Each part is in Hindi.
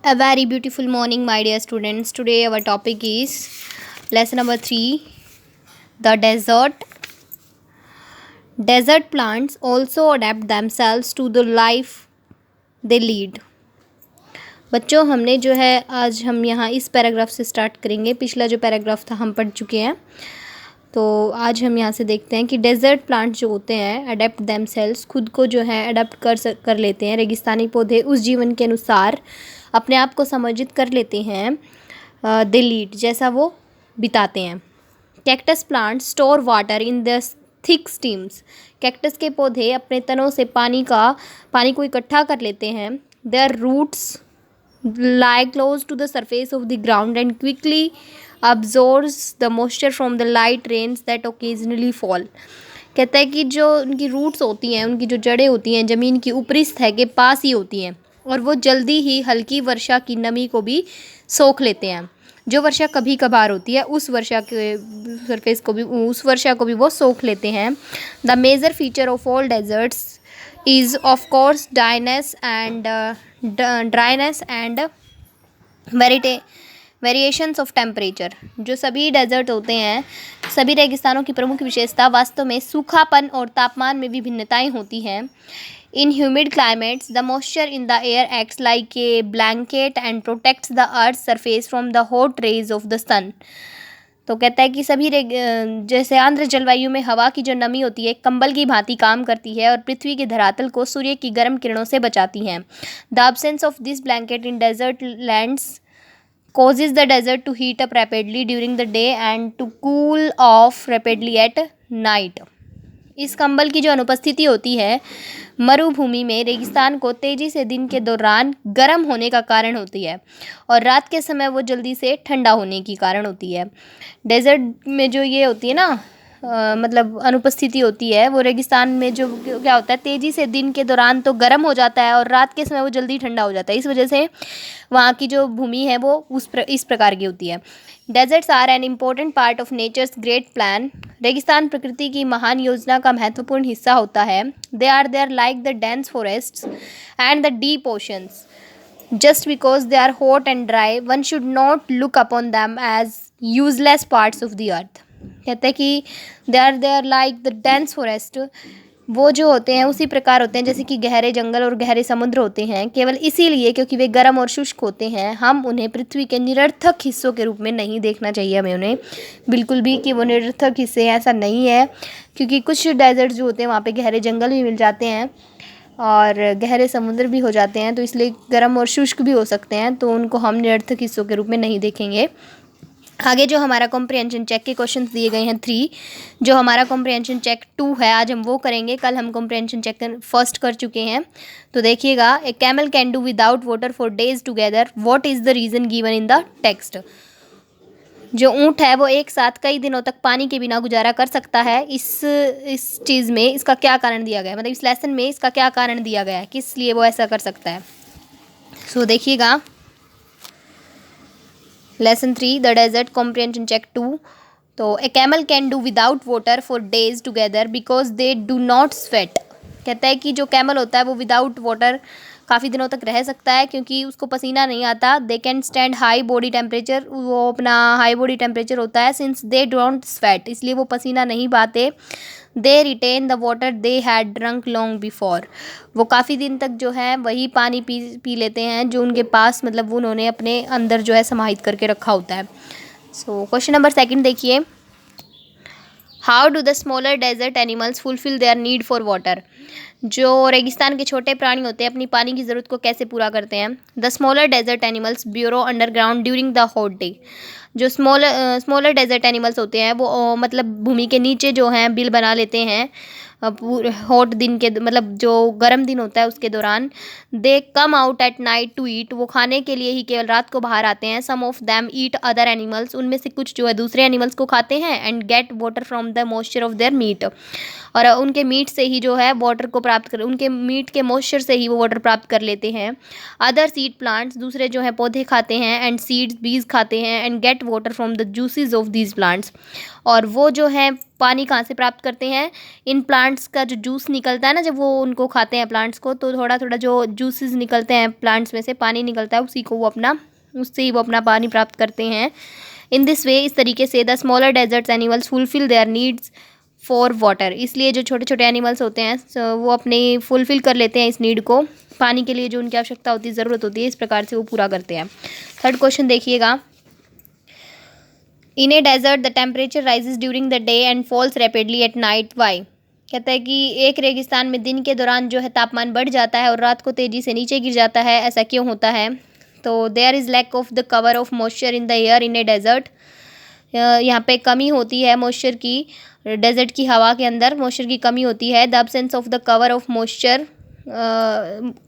A very beautiful morning, my dear students. Today, our topic is lesson number 3, the desert. Desert plants also adapt themselves to the life they lead. बच्चों, हमने जो है आज हम यहाँ इस पैराग्राफ से स्टार्ट करेंगे. पिछला जो पैराग्राफ था हम पढ़ चुके हैं. तो आज हम यहाँ से देखते हैं कि डेजर्ट प्लांट जो होते हैं अडेप्ट देमसेल्व्स, खुद को जो है अडेप्ट कर लेते हैं. रेगिस्तानी पौधे उस जीवन के अनुसार अपने आप को समायोजित कर लेते हैं. दे लीड, जैसा वो बिताते हैं. Cactus plant store water in the thick stems. Cactus के पौधे अपने तनों से पानी को इकट्ठा कर लेते हैं. Their roots lie close to the surface of the ground and quickly absorbs the moisture from the light rains that occasionally fall. कहता है कि जो उनकी रूट्स होती हैं, उनकी जो जड़ें होती हैं, ज़मीन की ऊपरी सतह के पास ही होती हैं और वो जल्दी ही हल्की वर्षा की नमी को भी सोख लेते हैं. जो वर्षा कभी कभार होती है उस वर्षा को भी वो सोख लेते हैं. The major feature of all deserts is of course dryness and variations of temperature. जो सभी डेजर्ट होते हैं, सभी रेगिस्तानों की प्रमुख विशेषता वास्तव में सूखापन और तापमान में भी भिन्नताएं होती हैं. In humid climates, the moisture in the air acts like a blanket and protects the earth's surface from the hot rays of the sun. तो कहता है कि सभी जैसे आर्द्र जलवायु में हवा की जो नमी होती है कंबल की भांति काम करती है और पृथ्वी के धरातल को सूर्य की गर्म किरणों से बचाती हैं. The absence of this blanket in desert lands causes the desert to heat up rapidly during the day and to cool off rapidly at night. इस कंबल की जो अनुपस्थिति होती है मरुभूमि में रेगिस्तान को तेज़ी से दिन के दौरान गर्म होने का कारण होती है और रात के समय वो जल्दी से ठंडा होने की कारण होती है. डेजर्ट में जो ये होती है ना मतलब अनुपस्थिति होती है, वो रेगिस्तान में जो क्या होता है तेज़ी से दिन के दौरान तो गर्म हो जाता है और रात के समय वो जल्दी ठंडा हो जाता है. इस वजह से वहाँ की जो भूमि है वो इस प्रकार की होती है. Deserts are an important part of nature's great plan. रेगिस्तान प्रकृति की महान योजना का महत्वपूर्ण हिस्सा होता है. They are there like the dense forests and the deep oceans. Just because they are hot and dry, one should not look upon them as useless parts of the earth. कहते हैं कि they are like the dense forest. वो जो होते हैं उसी प्रकार होते हैं जैसे कि गहरे जंगल और गहरे समुद्र होते हैं. केवल इसीलिए क्योंकि वे गर्म और शुष्क होते हैं हम उन्हें पृथ्वी के निरर्थक हिस्सों के रूप में नहीं देखना चाहिए. हमें उन्हें बिल्कुल भी कि वो निरर्थक हिस्से हैं, ऐसा नहीं है. क्योंकि कुछ डेजर्ट जो होते हैं वहाँ पे गहरे जंगल भी मिल जाते हैं और गहरे समुद्र भी हो जाते हैं, तो इसलिए गर्म और शुष्क भी हो सकते हैं, तो उनको हम निरर्थक हिस्सों के रूप में नहीं देखेंगे. आगे जो हमारा कॉम्प्रिहेंशन चेक के क्वेश्चंस दिए गए हैं 3, जो हमारा कॉम्प्रिहेंशन चेक 2 है आज हम वो करेंगे. कल हम कॉम्प्रिहेंशन चेक फर्स्ट कर चुके हैं. तो देखिएगा, a camel can do without water for days together, what is the reason given in the text. जो ऊँट है वो एक साथ कई दिनों तक पानी के बिना गुजारा कर सकता है. इस चीज़ में इसका क्या कारण दिया गया है, मतलब इस लेसन में इसका क्या कारण दिया गया है, किस लिए वो ऐसा कर सकता है. सो देखिएगा, lesson 3 the desert comprehension check 2. तो a camel can do without water for days together because they do not sweat. कहता है कि जो कैमल होता है वो विदाउट वाटर काफ़ी दिनों तक रह सकता है क्योंकि उसको पसीना नहीं आता. They can stand high body temperature, वो अपना हाई बॉडी टेम्परेचर होता है. सिंस दे डोंट स्वेट, इसलिए वो पसीना नहीं बहाते. They retain the water they had drunk long before, वो काफ़ी दिन तक जो है वही पानी पी लेते हैं जो उनके पास मतलब उन्होंने अपने अंदर जो है समाहित करके रखा होता है. सो क्वेश्चन नंबर 2 देखिए, how do the smaller desert animals fulfil their need for water. जो रेगिस्तान के छोटे प्राणी होते हैं अपनी पानी की ज़रूरत को कैसे पूरा करते हैं. The smaller desert animals burrow underground during the hot day. जो स्मॉलर डेजर्ट एनिमल्स होते हैं वो मतलब भूमि के नीचे जो हैं बिल बना लेते हैं हॉट दिन के मतलब जो गर्म दिन होता है उसके दौरान. They come out at night to eat, वो खाने के लिए ही केवल रात को बाहर आते हैं. Some of them eat other animals, उनमें से कुछ जो है दूसरे एनिमल्स को खाते हैं. And get water from the moisture of their meet, और उनके मीट से ही जो है वाटर को प्राप्त कर, उनके मीट के मॉइस्चर से ही वो वाटर प्राप्त कर लेते हैं. अदर सीड प्लांट्स, दूसरे जो है पौधे खाते हैं. एंड सीड्स, बीज खाते हैं. And get water from the juices of these plants, और वो जो है पानी कहाँ से प्राप्त करते हैं? इन प्लांट्स का जो जूस निकलता है ना, जब वो उनको खाते हैं प्लांट्स को, तो थोड़ा थोड़ा जो जूसेस निकलते हैं प्लांट्स में से, पानी निकलता है, उससे ही वो अपना पानी प्राप्त करते हैं। इन दिस वे, इस तरीके से the smaller deserts animals fulfil their needs for water. इसलिए जो छोटे छोटे एनिमल्स होते हैं वो अपने फुलफिल कर लेते हैं इस नीड को, पानी के लिए जो उनकी आवश्यकता होती है, ज़रूरत होती है, इस प्रकार से वो पूरा करते हैं। थर्ड क्वेश्चन देखिएगा। In a desert the temperature rises during the day and falls rapidly at night, why? कहता है कि एक रेगिस्तान में दिन के दौरान जो है तापमान बढ़ जाता है और रात को तेज़ी से नीचे गिर जाता है, ऐसा क्यों होता है? तो there is lack of the cover of moisture in the air in a desert. यहाँ पे कमी होती है मॉइस्चर की, डेजर्ट की हवा के अंदर मॉइस्चर की कमी होती है। The absence of the cover of moisture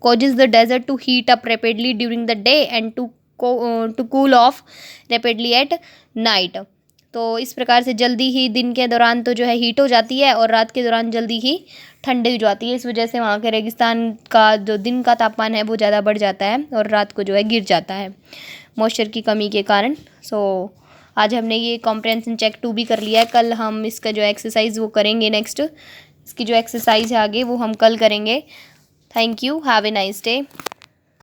causes the desert to heat up rapidly during the day and to cool off rapidly at night। तो इस प्रकार से जल्दी ही दिन के दौरान तो जो है हीट हो जाती है और रात के दौरान जल्दी ही ठंडी हो जाती है। इस वजह से वहाँ के रेगिस्तान का जो दिन का तापमान है वो ज़्यादा बढ़ जाता है और रात को जो है गिर जाता है मॉइस्चर की कमी के कारण। सो आज हमने ये कॉम्प्रहेंशन चेक 2 भी कर लिया है। कल हम इसका जो एक्सरसाइज वो करेंगे, नेक्स्ट इसकी जो एक्सरसाइज है आगे वो हम कल करेंगे। Thank you, have a nice day.